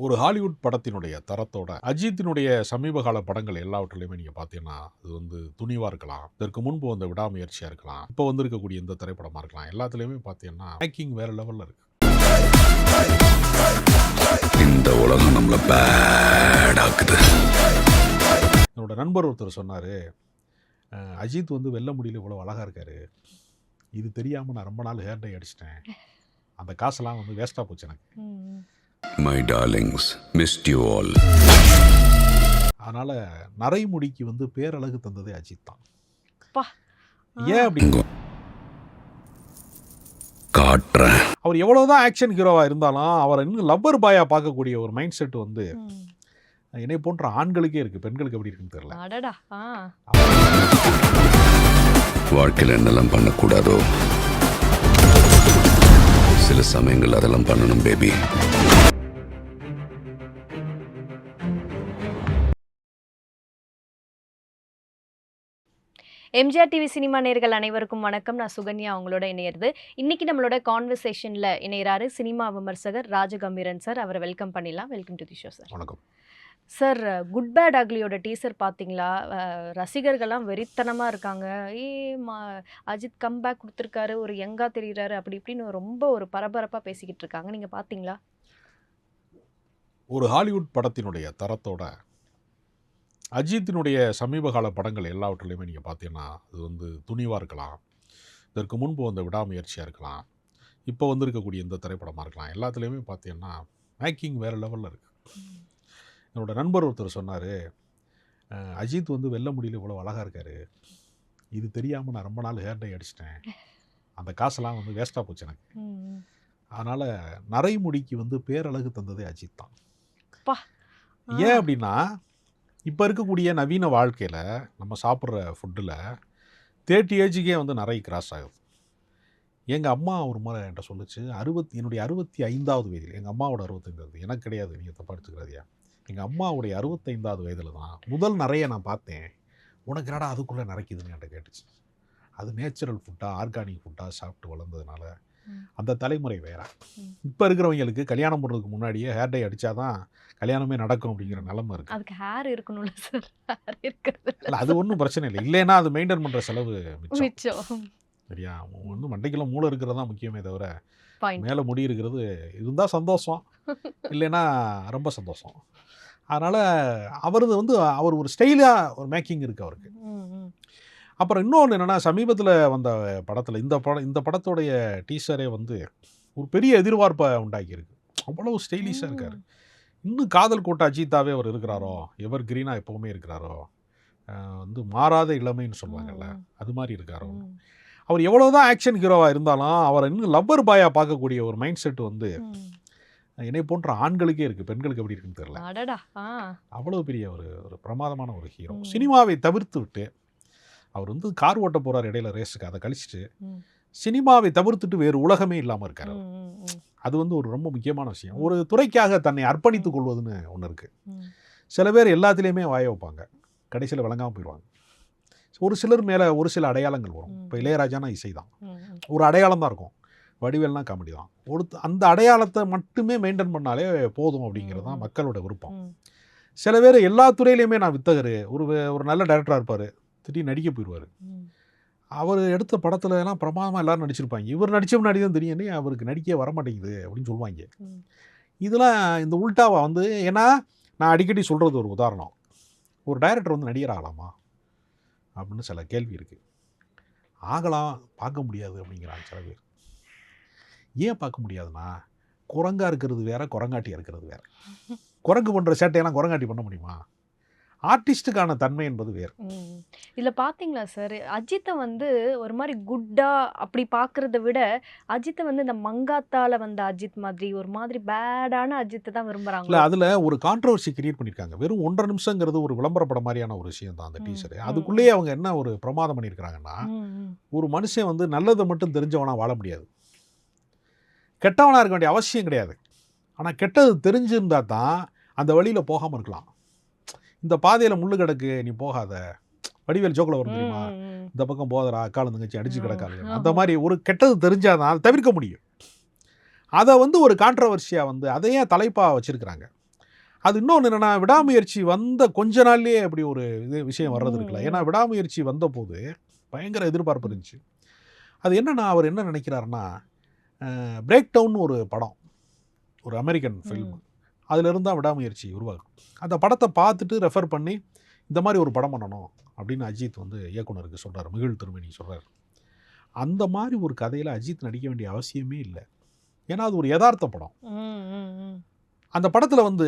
ஒரு ஹாலிவுட் படத்தினுடைய தரத்தோட அஜித்தினுடைய சமீப கால படங்கள் எல்லாவற்றிலையுமே நீங்கள் பார்த்தீங்கன்னா அது வந்து துணிவாக இருக்கலாம், இதற்கு முன்பு வந்த விடாமுயற்சியாக இருக்கலாம், இப்போ வந்திருக்கக்கூடிய இந்த திரைப்படமாக இருக்கலாம், எல்லாத்துலேயுமே பார்த்தீங்கன்னா மேக்கிங் வேற லெவலில் இருக்கு. இந்த உலகம் நம்மள பேடாக்குது. என்னோட நண்பர் ஒருத்தர் சொன்னார், அஜித் வந்து வெள்ள முடியல இவ்வளோ அழகாக இருக்காரு, இது தெரியாமல் நான் ரொம்ப நாள் ஹேர் டை அடிச்சிட்டேன், அந்த காசெல்லாம் வந்து வேஸ்ட்டாக போச்சு எனக்கு. My darlings, missed you all. அதனால் நரைமுடிக்கு வந்து பேரழகு தந்ததே அஜித் தான். பா. ஏன் அப்படி? காட்டுறேன். அவர் எவ்வளோதான் ஆக்ஷன் ஹீரோவாக இருந்தாலும் அவரை இன்னும் லவ்வர் பாயாக பார்க்கக்கூடிய ஒரு மைண்ட் செட் வந்து என்னை போன்ற ஆண்களுக்கே இருக்குது. பெண்களுக்கு எப்படி இருக்குன்னு தெரியல. அடடா. வாழ்க்கையில் என்னெல்லாம் பண்ணக்கூடாதோ சில சமயங்கள் அதெல்லாம் பண்ணணும் பேபி. எம்ஜிஆர் டிவி சினிமா நேயர்கள் அனைவருக்கும் வணக்கம். நான் சுகன்யா அவங்களோட இணையிறது. இன்னைக்கு நம்மளோட கான்வர்சேஷன்ல இணையறாரு சினிமா விமர்சகர் ராஜகம்பீரன் சார். அவரை வெல்கம் பண்ணிடலாம். Welcome to the show sir. வணக்கம் சார். குட் பேட் அக்லியோட டீசர் பார்த்தீங்களா? ரசிகர்கள்லாம் வெறித்தனமாக இருக்காங்க. அஜித் கம்பேக் கொடுத்துருக்காரு, ஒரு யங்கா தெரிகிறாரு, அப்படி இப்படின்னு ரொம்ப ஒரு பரபரப்பாக பேசிக்கிட்டு இருக்காங்க. நீங்கள் பார்த்தீங்களா? ஒரு ஹாலிவுட் படத்தினுடைய தரத்தோட அஜித்தினுடைய சமீப கால படங்கள் எல்லாவற்றிலையுமே நீங்கள் பார்த்தீங்கன்னா அது வந்து துணிவாக இருக்கலாம், இதற்கு முன்பு வந்த விடாமுயற்சியாக இருக்கலாம், இப்போ வந்திருக்கக்கூடிய இந்த திரைப்படமாக இருக்கலாம், எல்லாத்துலேயுமே பார்த்தீங்கன்னா மேக்கிங் வேறு லெவலில் இருக்குது. என்னோட நண்பர் ஒருத்தர் சொன்னார், அஜித் வந்து வெள்ள முடியல இவ்வளோ அழகாக இருக்காரு, இது தெரியாமல் நான் ரொம்ப நாள் ஹேர் டை அடிச்சிட்டேன், அந்த காசெல்லாம் வந்து வேஸ்ட்டாக போச்சு எனக்கு. அதனால் நரைமுடிக்கு வந்து பேரழகு தந்ததே அஜித் தான். ஏன் அப்படின்னா, இப்போ இருக்கக்கூடிய நவீன வாழ்க்கையில் நம்ம சாப்பிட்ற ஃபுட்டில் 30 ஏஜுக்கே வந்து நிறைய கிராஸ் ஆகுது. எங்கள் அம்மா ஒரு முறை என்கிட்ட சொல்லிச்சு, என்னுடைய 65வது வயதில், எங்கள் அம்மாவோட 65வது, எனக்கு கிடையாது, நீங்கள் தப்பாக எடுத்துக்கிறாதியா, எங்கள் அம்மாவுடைய 65வது வயதில் தான் முதல் நிறைய நான் பார்த்தேன். உனக்கு என்னடா அதுக்குள்ளே நிறைக்குதுன்னு என்கிட்ட கேட்டுச்சு. அது நேச்சுரல் ஃபுட்டாக, ஆர்கானிக் ஃபுட்டாக சாப்பிட்டு வளர்ந்ததுனால அந்த தலைமுறை வேற. இப்போ இருக்கிறவங்களுக்கு கல்யாணம் பண்ணுறதுக்கு முன்னாடியே ஹேர் டை அடித்தாதான் கல்யாணமே நடக்கும் அப்படிங்கிற நிலைமை இருக்குது. அதுக்கு ஹேர் இருக்கணும்ல சார். ஹேர் இருக்கிறது இல்லை, அது ஒன்றும் பிரச்சனை இல்லை. இல்லைன்னா அது மெயின்டைன் பண்ணுற செலவு மிச்சம். சரியா? வந்து மண்டைக்கெல்லாம் மூளை இருக்கிறது தான் முக்கியமே தவிர பாயிண்ட். மேலே முடி இருக்கிறது இருந்தால் சந்தோஷம், இல்லைன்னா ரொம்ப சந்தோஷம். அதனால் அவரது வந்து அவர் ஒரு ஸ்டைலாக ஒரு மேக்கிங் இருக்குது அவருக்கு. அப்புறம் இன்னொன்று என்னென்னா, சமீபத்தில் வந்த படத்தில் இந்த படத்தோடைய டீசரே வந்து ஒரு பெரிய எதிர்பார்ப்பை உண்டாக்கியிருக்கு. அவ்வளோ ஸ்டைலிஷாக இருக்கார். இன்னும் காதல் கோட்டை அஜித்தாவே அவர் இருக்கிறாரோ, எவர் கிரீனாக எப்போவுமே இருக்கிறாரோ, வந்து மாறாத இளமைன்னு சொல்லுவாங்கல்ல, அது மாதிரி இருக்காரோ. அவர் எவ்வளோதான் ஆக்ஷன் ஹீரோவாக இருந்தாலும் அவரை இன்னும் லவ்வர் பாயாக பார்க்கக்கூடிய ஒரு மைண்ட் செட் வந்து என்னை போன்ற ஆண்களுக்கே இருக்குது. பெண்களுக்கு எப்படி இருக்குன்னு தெரியல. அடடா. அவ்வளோ பெரிய ஒரு பிரமாதமான ஒரு ஹீரோ. சினிமாவை தவிர்த்து விட்டு அவர் வந்து கார் ஓட்ட போகிறார் இடையில ரேஸுக்கு, அதை கழிச்சிட்டு சினிமாவை தவிர்த்துட்டு வேறு உலகமே இல்லாமல் இருக்கார். அது வந்து ஒரு ரொம்ப முக்கியமான விஷயம். ஒரு துறைக்காக தன்னை அர்ப்பணித்துக் கொள்வதுன்னு ஒன்று இருக்குது. சில பேர் எல்லாத்துலேயுமே வாய வைப்பாங்க, கடைசியில் விளங்காமல் போயிடுவாங்க. ஒரு சிலர் மேலே ஒரு சில அடையாளங்கள் வரும். இப்போ இளையராஜானா இசை தான், ஒரு அடையாளம் தான் இருக்கும். வடிவேல்னா காமெடி தான். அந்த அடையாளத்தை மட்டுமே மெயின்டைன் பண்ணாலே போதும் அப்படிங்கிறது தான் மக்களோட விருப்பம். சில பேர் எல்லா துறையிலையுமே நான் வித்தகர், ஒரு நல்ல டைரக்டராக இருப்பார், திடீர்னு நடிக்க போயிடுவார். அவர் எடுத்த படத்துல எல்லாம் பிரமாதமாக எல்லோரும் நடிச்சிருப்பாங்க. இவர் நடித்த முன்னாடி தான் தெரியும் அவருக்கு நடிக்க வரமாட்டேங்குது அப்படின்னு சொல்லுவாங்க. இதெல்லாம் இந்த உல்டாவா வந்து, ஏன்னா நான் அடிக்கடி சொல்கிறது ஒரு உதாரணம், ஒரு டைரக்டர் வந்து நடிகர் ஆகலாமா அப்படின்னு சில கேள்வி இருக்குது. ஆகலாம், பார்க்க முடியாது அப்படிங்கிறாங்க சில பேர். ஏன் பார்க்க முடியாதுன்னா, குரங்கா இருக்கிறது வேற, குரங்காட்டியாக இருக்கிறது வேற. குரங்கு பண்ணுற சேட்டையெல்லாம் குரங்காட்டி பண்ண முடியுமா? ஆர்டிஸ்டுக்கான தன்மை என்பது வேறு. இதில் பார்த்தீங்களா சார், அஜித்தை வந்து ஒரு மாதிரி குட்டா அப்படி பார்க்குறத விட அஜித்தை வந்து இந்த மங்காத்தால வந்த அஜித் மாதிரி ஒரு மாதிரி பேடான அஜித்தை தான் விரும்புகிறாங்க. இல்லை, அதில் ஒரு கான்ட்ரவர்சி கிரியேட் பண்ணியிருக்காங்க. வெறும் 1.5 நிமிஷங்கிறது ஒரு விளம்பரப்பட மாதிரியான ஒரு விஷயம் தான் அந்த டீசரு. அதுக்குள்ளேயே அவங்க என்ன ஒரு பிரமாதம் பண்ணியிருக்கிறாங்கன்னா, ஒரு மனுஷன் வந்து நல்லதை மட்டும் தெரிஞ்சவனாக வாழ முடியாது, கெட்டவனாக இருக்க வேண்டிய அவசியம் கிடையாது. ஆனால் கெட்டது தெரிஞ்சிருந்தா தான் அந்த வழியில் போகாமல் இருக்கலாம். இந்த பாதையில் முள்ளு கிடக்கு, நீ போகாத, வடிவேல் ஜோக்கில் வரும் தெரியுமா, இந்த பக்கம் போதரா அக்காலும் தங்கச்சி அடிச்சு கிடக்காது, அந்த மாதிரி ஒரு கெட்டது தெரிஞ்சாதான் அதை தவிர்க்க முடியும். அதை வந்து ஒரு கான்ட்ரவர்சியாக வந்து அதையே தலைப்பாக வச்சுருக்கிறாங்க. அது இன்னொன்று என்னென்னா, விடாமுயற்சி வந்த கொஞ்ச நாள்லேயே அப்படி ஒரு விஷயம் வர்றது இருக்குல்ல. ஏன்னா விடாமுயற்சி வந்தபோது பயங்கர எதிர்பார்ப்பு இருந்துச்சு. அது என்னென்னா, அவர் என்ன நினைக்கிறாருன்னா, பிரேக் டவுன் ஒரு படம், ஒரு அமெரிக்கன் ஃபில்ம், அதிலிருந்து தான் விடாமுயற்சி உருவாகும். அந்த படத்தை பார்த்துட்டு ரெஃபர் பண்ணி இந்த மாதிரி ஒரு படம் பண்ணணும் அப்படின்னு அஜித் வந்து இயக்குனருக்கு சொல்கிறார். மிகில் திருமணி சொல்கிறார். அந்த மாதிரி ஒரு கதையில் அஜித் நடிக்க வேண்டிய அவசியமே இல்லை. ஏன்னா அது ஒரு யதார்த்த படம். அந்த படத்தில் வந்து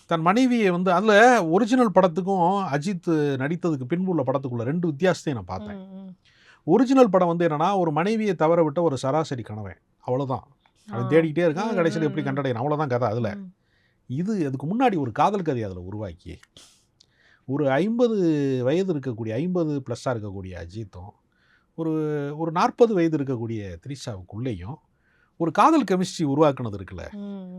தன் மனைவியை வந்து, அதில் ஒரிஜினல் படத்துக்கும் அஜித் நடித்ததுக்கு பின்பு உள்ள படத்துக்குள்ள 2 வித்தியாசத்தையும் நான் பார்த்தேன். ஒரிஜினல் படம் வந்து என்னென்னா, ஒரு மனைவியை தவற விட்ட ஒரு சராசரி கணவன், அவ்வளோதான். அவன் தேடிக்கிட்டே இருக்கான், கடைசியில் எப்படி கண்டடையணும், அவ்வளோதான் கதை. அதில் இது அதுக்கு முன்னாடி ஒரு காதல் கதையை அதில் உருவாக்கி ஒரு 50 வயது இருக்கக்கூடிய 50 ப்ளஸ்ஸாக இருக்கக்கூடிய அஜித்தும் ஒரு 40 வயது இருக்கக்கூடிய த்ரிஷாவுக்குள்ளேயும் ஒரு காதல் கெமிஸ்ட்ரி உருவாக்குனது இருக்குல்ல.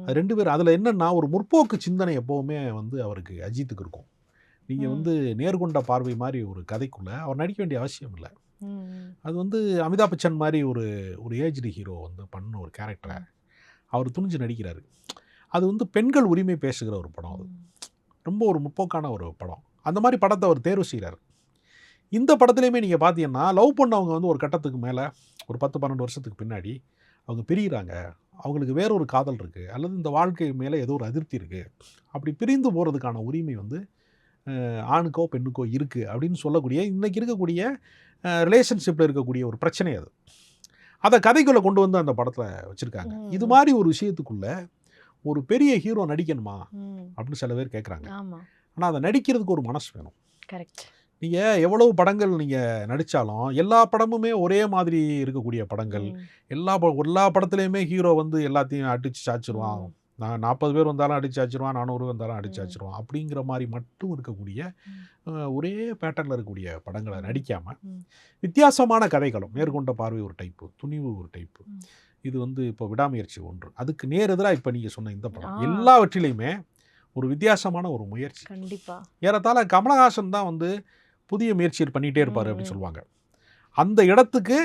அது 2 பேர் அதில் என்னென்னா, ஒரு முற்போக்கு சிந்தனை எப்போவுமே வந்து அவருக்கு அஜித்துக்கு இருக்கும். நீங்கள் வந்து நேர்கொண்ட பார்வை மாதிரி ஒரு கதைக்குள்ளே அவர் நடிக்க வேண்டிய அவசியம் இல்லை. அது வந்து அமிதாப் பச்சன் மாதிரி ஒரு ஏஜ்டு ஹீரோ வந்து பண்ண ஒரு கேரக்டரை அவர் துணிஞ்சு நடிக்கிறாரு. அது வந்து பெண்கள் உரிமை பேசுகிற ஒரு படம். அது ரொம்ப ஒரு முற்போக்கான ஒரு படம். அந்த மாதிரி படத்தை அவர் தேர்வு செய்கிறார். இந்த படத்துலையுமே நீங்கள் பார்த்தீங்கன்னா, லவ் பண்ணவங்க வந்து ஒரு கட்டத்துக்கு மேலே ஒரு 10-12 வருஷத்துக்கு பின்னாடி அவங்க பிரிகிறாங்க. அவங்களுக்கு வேறொரு காதல் இருக்குது, அல்லது இந்த வாழ்க்கை மேலே ஏதோ ஒரு அதிருப்தி இருக்குது. அப்படி பிரிந்து போகிறதுக்கான உரிமை வந்து ஆணுக்கோ பெண்ணுக்கோ இருக்குது அப்படின்னு சொல்லக்கூடிய, இன்றைக்கி இருக்கக்கூடிய ரிலேஷன்ஷிப்பில் இருக்கக்கூடிய ஒரு பிரச்சனை அது. அதை கதைக்குள்ளே கொண்டு வந்து அந்த படத்தில் வச்சுருக்காங்க. இது மாதிரி ஒரு விஷயத்துக்குள்ளே ஒரு பெரிய ஹீரோ நடிக்கணுமா அப்படின்னு சில பேர் கேட்குறாங்க. ஆனால் அதை நடிக்கிறதுக்கு ஒரு மனசு வேணும். கரெக்ட். நீங்கள் எவ்வளவு படங்கள் நீங்கள் நடித்தாலும் எல்லா படமுமே ஒரே மாதிரி இருக்கக்கூடிய படங்கள், எல்லா படத்துலையுமே ஹீரோ வந்து எல்லாத்தையும் அடித்து சாச்சிருவான், 40 பேர் வந்தாலும் அடித்து சாச்சிருவான், 400 வந்தாலும் அடித்து சாச்சிருவான் அப்படிங்கிற மாதிரி மட்டும் இருக்கக்கூடிய ஒரே பேட்டர்னில் இருக்கக்கூடிய படங்களை நடிக்காமல் வித்தியாசமான கதைகளும், நேர்கொண்ட பார்வை ஒரு டைப்பு, துணிவு ஒரு டைப்பு, இது வந்து இப்போ விடாமுயற்சி ஒன்று. அதுக்கு நேர் எதிராக இப்போ நீங்கள் சொன்ன இந்த படம் எல்லாவற்றிலையுமே ஒரு வித்தியாசமான ஒரு முயற்சி. கண்டிப்பாக. ஏறத்தாழ கமலஹாசன் தான் வந்து புதிய முயற்சிகள் பண்ணிகிட்டே இருப்பார் அப்படின்னு சொல்லுவாங்க. அந்த இடத்துக்கு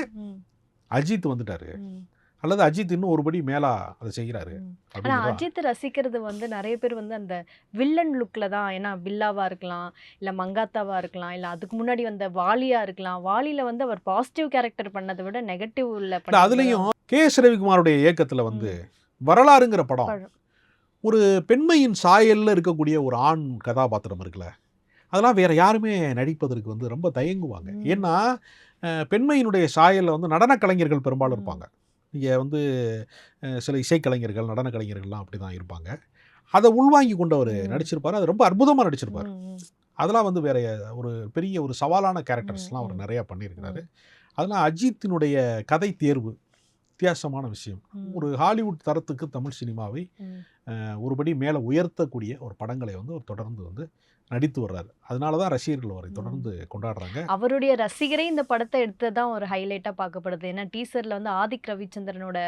அஜித் வந்துட்டார், அல்லது அஜித் இன்னும் ஒருபடி மேலா அதை செய்கிறாரு. ஆனால் அஜித் ரசிக்கிறது வந்து நிறைய பேர் வந்து அந்த வில்லன் லுக்கில் தான். ஏன்னா வில்லாவாக இருக்கலாம், இல்லை மங்காத்தாவாக இருக்கலாம், இல்லை அதுக்கு முன்னாடி வந்த வாலியாக இருக்கலாம். வாலியில் வந்து அவர் பாசிட்டிவ் கேரக்டர் பண்ணதை விட நெகட்டிவ் இல்லை. அதுலேயும் கே.எஸ். ரவிக்குமாருடைய இயக்கத்தில் வந்து வரலாறுங்கிற படம் ஒரு பெண்மையின் சாயலில் இருக்கக்கூடிய ஒரு ஆண் கதாபாத்திரம் இருக்குல்ல, அதெல்லாம் வேறு யாருமே நடிப்பதற்கு வந்து ரொம்ப தயங்குவாங்க. ஏன்னா பெண்மையினுடைய சாயலில் வந்து நடன கலைஞர்கள் பெரும்பாலும் இருப்பாங்க. நீங்கள் வந்து சில இசைக்கலைஞர்கள், நடன கலைஞர்கள்லாம் அப்படி தான் இருப்பாங்க. அதை உள்வாங்கி கொண்டு அவர் நடிச்சிருப்பார். அது ரொம்ப அற்புதமாக நடிச்சிருப்பார். அதெல்லாம் வந்து வேற ஒரு பெரிய ஒரு சவாலான கேரக்டர்ஸ்லாம் அவர் நிறையா பண்ணியிருக்கிறாரு. அதெல்லாம் அஜித்தினுடைய கதை தேர்வு வித்தியாசமான விஷயம். ஒரு ஹாலிவுட் தரத்துக்கு தமிழ் சினிமாவை ஒருபடி மேலே உயர்த்தக்கூடிய ஒரு படங்களை வந்து அவர் தொடர்ந்து வந்து நடித்து வர்றாரு. அதனால தான் ரசிகர்கள் அவரை தொடர்ந்து கொண்டாடுறாங்க. அவருடைய ரசிகரே இந்த படத்தை எடுத்து தான் ஒரு ஹைலைட்டாக பார்க்கப்படுது. ஏன்னா டீசரில் வந்து ஆதிக் ரவிச்சந்திரனோட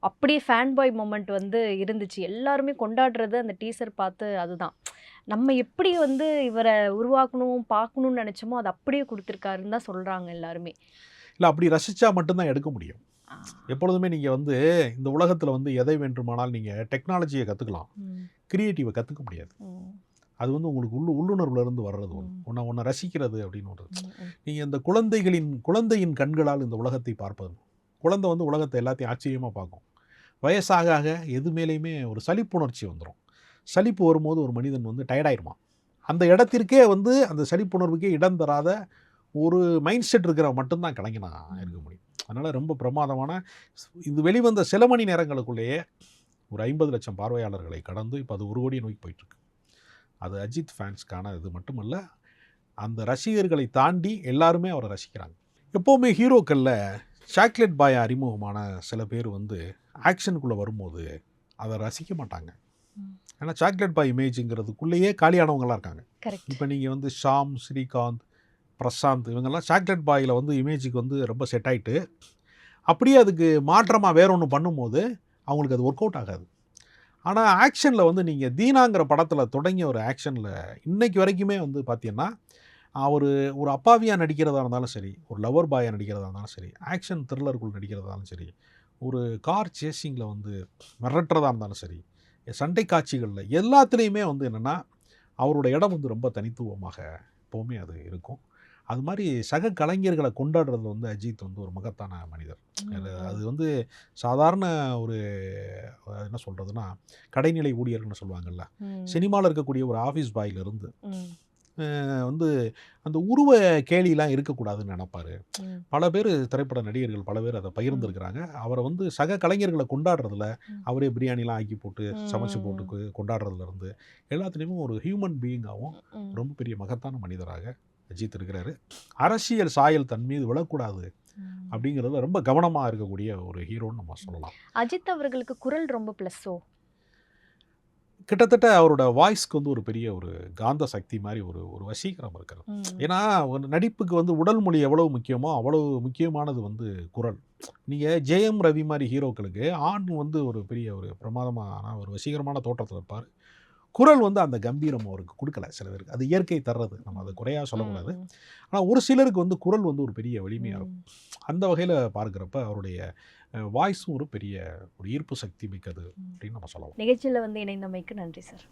அப்படியே ஃபேன் பாய் மொமெண்ட் வந்து இருந்துச்சு. எல்லாருமே கொண்டாடுறது அந்த டீசர் பார்த்து. அதுதான் நம்ம எப்படி வந்து இவரை உருவாக்கணும் பார்க்கணும்னு நினச்சோமோ அது அப்படியே கொடுத்துருக்காருன்னு தான் சொல்கிறாங்க எல்லாருமே. இல்லை, அப்படி ரசித்தா மட்டும்தான் எடுக்க முடியும். எப்பொழுதுமே நீங்கள் வந்து இந்த உலகத்தில் வந்து எதை வேண்டுமானால் நீங்கள் டெக்னாலஜியை கற்றுக்கலாம், கிரியேட்டிவை கற்றுக்க முடியாது. அது வந்து உங்களுக்கு உள்ளுணர்வுலேருந்து வர்றது ஒன்று ரசிக்கிறது அப்படின்னு ஒன்று. நீங்கள் இந்த குழந்தையின் கண்களால் இந்த உலகத்தை பார்ப்பது. குழந்தை வந்து உலகத்தை எல்லாத்தையும் ஆச்சரியமாக பார்க்கும். வயசாக ஆக எது மேலேயுமே ஒரு சலிப்புணர்ச்சி வந்துடும். சலிப்பு வரும்போது ஒரு மனிதன் வந்து டயர்டாயிருமா. அந்த இடத்திற்கே வந்து அந்த சலிப்புணர்வுக்கே இடம் தராத ஒரு மைண்ட் செட் இருக்கிற மட்டும்தான் கலைஞனா இருக்க முடியும். அதனால் ரொம்ப பிரமாதமான இது வெளிவந்த சில மணி நேரங்களுக்குள்ளேயே ஒரு 50 லட்சம் பார்வையாளர்களை கடந்து இப்போ அது 1 கோடியை நோக்கி போயிட்டுருக்கு. அது அஜித் ஃபேன்ஸ்க்கான இது மட்டுமல்ல, அந்த ரசிகர்களை தாண்டி எல்லாருமே அவரை ரசிக்கிறாங்க. எப்போவுமே ஹீரோக்களில் சாக்லேட் பாய் அறிமுகமான சில பேர் வந்து ஆக்ஷனுக்குள்ளே வரும்போது அதை ரசிக்க மாட்டாங்க. ஏன்னா சாக்லேட் பாய் இமேஜுங்கிறதுக்குள்ளேயே காலியானவங்களாம் இருக்காங்க. இப்போ நீங்கள் வந்து ஷாம், ஸ்ரீகாந்த், பிரசாந்த் இவங்கெல்லாம் சாக்லேட் பாயில் வந்து இமேஜுக்கு வந்து ரொம்ப செட் ஆகிட்டு அப்படியே அதுக்கு மாற்றமாக வேற ஒன்று பண்ணும்போது அவங்களுக்கு அது ஒர்க் அவுட் ஆகாது. ஆனால் ஆக்ஷனில் வந்து நீங்கள் தீனாங்கிற படத்தில் தொடங்கிய ஒரு ஆக்ஷனில் இன்றைக்கு வரைக்குமே வந்து பார்த்தீங்கன்னா அவர் ஒரு அப்பாவியாக நடிக்கிறதா இருந்தாலும் சரி, ஒரு லவர் பாயாக நடிக்கிறதா இருந்தாலும் சரி, ஆக்ஷன் த்ரில்லருக்குள் நடிக்கிறதா இருந்தாலும் சரி, ஒரு கார் சேசிங்கில் வந்து மிரட்டுறதா இருந்தாலும் சரி, சண்டை காட்சிகளில் எல்லாத்துலேயுமே வந்து என்னென்னா அவரோட இடம் வந்து ரொம்ப தனித்துவமாக எப்போவுமே அது இருக்கும். அது மாதிரி சக கலைஞர்களை கொண்டாடுறதுல வந்து அஜித் வந்து ஒரு மகத்தான மனிதர். அது வந்து சாதாரண ஒரு என்ன சொல்கிறதுனா கடைநிலை ஊழியர்கள்னு சொல்லுவாங்கள்ல, சினிமாவில் இருக்கக்கூடிய ஒரு ஆஃபீஸ் பாயிலிருந்து வந்து அந்த உருவ கேலிலாம் இருக்கக்கூடாதுன்னு நினைப்பார். பல பேர் திரைப்பட நடிகர்கள் பல பேர் அதை பகிர்ந்துருக்கிறாங்க. அவரை வந்து சக கலைஞர்களை கொண்டாடுறதுல அவரே பிரியாணிலாம் ஆக்கி போட்டு சமைச்சு போட்டு கொண்டாடுறதுல இருந்து எல்லாத்துலேயுமே ஒரு ஹியூமன் பீயிங்காகவும் ரொம்ப பெரிய மகத்தான மனிதராக அஜித் இருக்கிறாரு. அரசியல் சாயல் தன் மீது விழக்கூடாது அப்படிங்கிறதுல ரொம்ப கவனமாக இருக்கக்கூடிய ஒரு ஹீரோன்னு நம்ம சொல்லலாம். அஜித் அவர்களுக்கு குரல் ரொம்ப ப்ளஸ்ஸோ? கிட்டத்தட்ட அவரோட வாய்ஸ்க்கு வந்து ஒரு பெரிய ஒரு காந்த சக்தி மாதிரி ஒரு வசீகரம் இருக்கிறது. ஏன்னா ஒரு நடிப்புக்கு வந்து உடல் மொழி எவ்வளவு முக்கியமோ அவ்வளவு முக்கியமானது வந்து குரல். நீங்கள் ஜெயம் ரவி மாதிரி ஹீரோக்களுக்கு ஆண் வந்து ஒரு பெரிய ஒரு பிரமாதமான ஒரு வசீகரமான தோற்றத்தில் இருப்பார். குரல் வந்து அந்த கம்பீரம் அவருக்கு கொடுக்கல சில பேருக்கு. அது இயற்கை தர்றது, நம்ம அதை குறையாக சொல்லக்கூடாது. ஆனால் ஒரு சிலருக்கு வந்து குரல் வந்து ஒரு பெரிய வலிமையாக இருக்கும். அந்த வகையில் பார்க்குறப்ப அவருடைய வாய்ஸும் ஒரு பெரிய ஒரு ஈர்ப்பு சக்தி மிக்கது அப்படின்னு நம்ம சொல்லலாம். நிகழ்ச்சியில் வந்து இணைந்தமைக்கு நன்றி சார்.